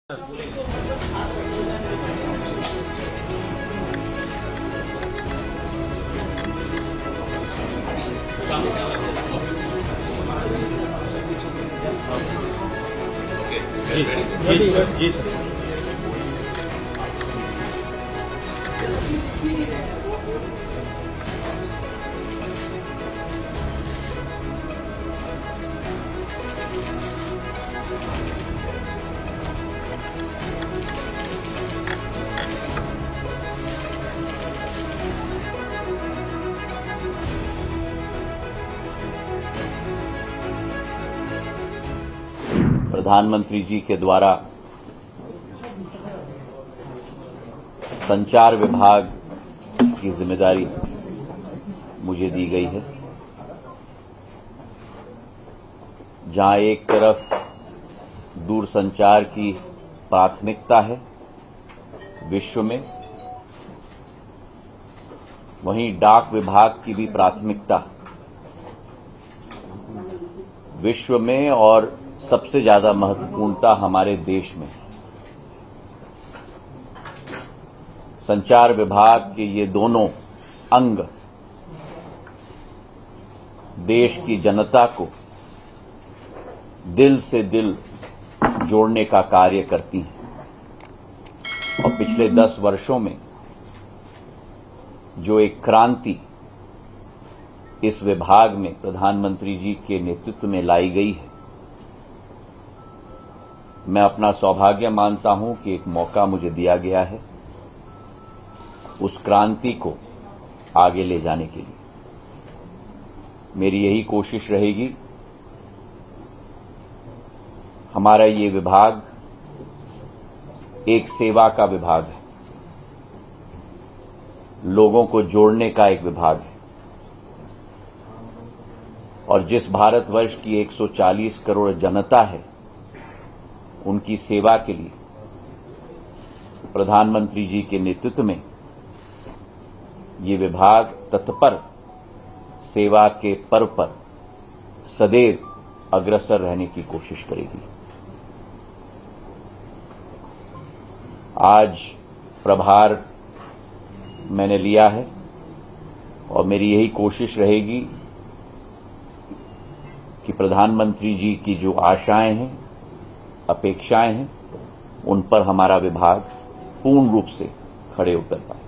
जी प्रधानमंत्री जी के द्वारा संचार विभाग की जिम्मेदारी मुझे दी गई है, जहां एक तरफ दूरसंचार की प्राथमिकता है विश्व में, वहीं डाक विभाग की भी प्राथमिकता विश्व में और सबसे ज्यादा महत्वपूर्णता हमारे देश में। संचार विभाग के ये दोनों अंग देश की जनता को दिल से दिल जोड़ने का कार्य करती हैं और पिछले 10 वर्षों में जो एक क्रांति इस विभाग में प्रधानमंत्री जी के नेतृत्व में लाई गई है, मैं अपना सौभाग्य मानता हूं कि एक मौका मुझे दिया गया है उस क्रांति को आगे ले जाने के लिए। मेरी यही कोशिश रहेगी। हमारा ये विभाग एक सेवा का विभाग है, लोगों को जोड़ने का एक विभाग है, और जिस भारतवर्ष की 140 करोड़ जनता है, उनकी सेवा के लिए प्रधानमंत्री जी के नेतृत्व में ये विभाग तत्पर सेवा के पर्व पर सदैव अग्रसर रहने की कोशिश करेगी। आज प्रभार मैंने लिया है और मेरी यही कोशिश रहेगी कि प्रधानमंत्री जी की जो आशाएं हैं, अपेक्षाएं हैं, उन पर हमारा विभाग पूर्ण रूप से खड़े उतर पाए।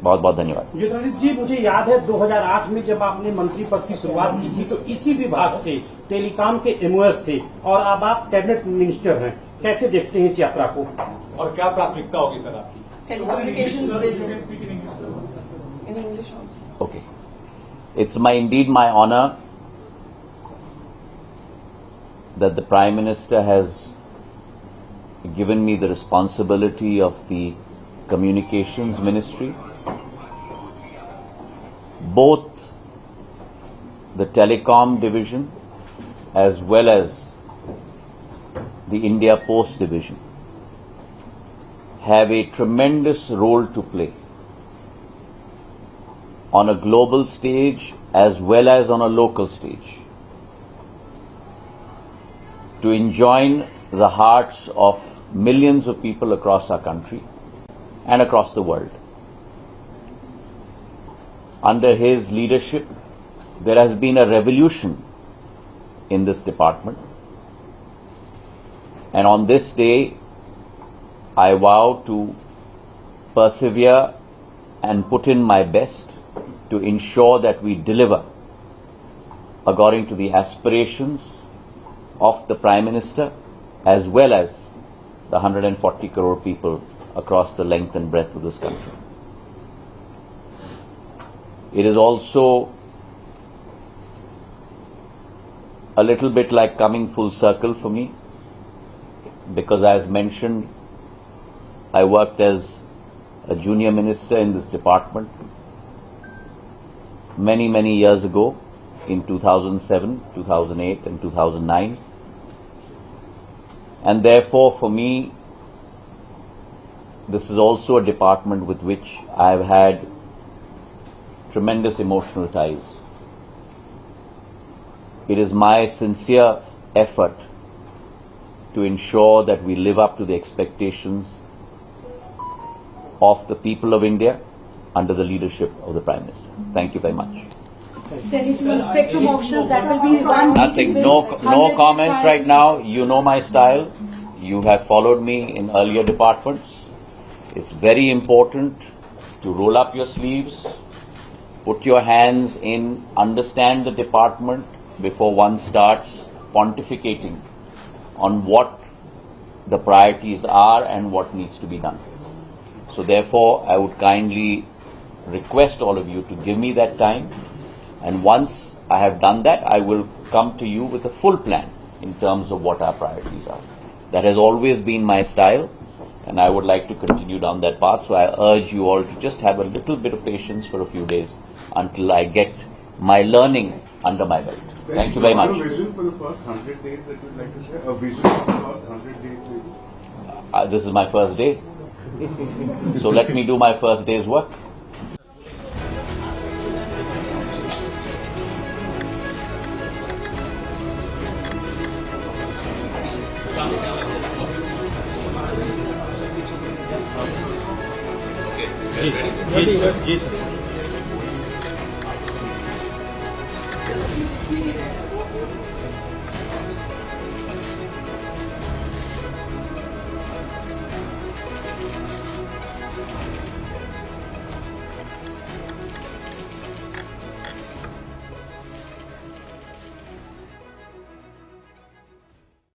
बहुत बहुत धन्यवाद। ज्योतिरादित्य जी, मुझे याद है 2008 में जब आपने मंत्री पद की शुरुआत की थी तो इसी विभाग से टेलीकॉम के एमओएस थे और अब आप कैबिनेट मिनिस्टर हैं। कैसे देखते हैं इस यात्रा को और क्या प्राथमिकता होगी सर आपकी? Okay. It's indeed my honor that the Prime Minister has given me the responsibility of the Communications Ministry. Both the Telecom Division as well as the India Post Division have a tremendous role to play on a global stage as well as on a local stage to enjoin the hearts of millions of people across our country and across the world. Under his leadership, there has been a revolution in this department, and on this day, I vow to persevere and put in my best to ensure that we deliver according to the aspirations of the Prime Minister as well as the 140 crore people across the length and breadth of this country. It is also a little bit like coming full circle for me, because as mentioned, I worked as a junior minister in this department many years ago in 2007, 2008 and 2009, and therefore for me this is also a department with which I have had tremendous emotional ties. It is my sincere effort to ensure that we live up to the expectations of the people of India under the leadership of the Prime Minister. Thank you very much. Anything on spectrum auctions that will be one Nothing. meeting No with comments 100 right now. You know my style. You have followed me in earlier departments. It's very important to roll up your sleeves, put your hands in, understand the department before one starts pontificating on what the priorities are and what needs to be done. So therefore, I would kindly request all of you to give me that time, and once I have done that, I will come to you with a full plan in terms of what our priorities are. That has always been my style, and I would like to continue down that path. So I urge you all to just have a little bit of patience for a few days until I get my learning under my belt. Thank you very much. A vision for the first 100 days that you'd like to share? A vision for the first 100 days maybe? This is my first day. So let me do my first day's work. Ji,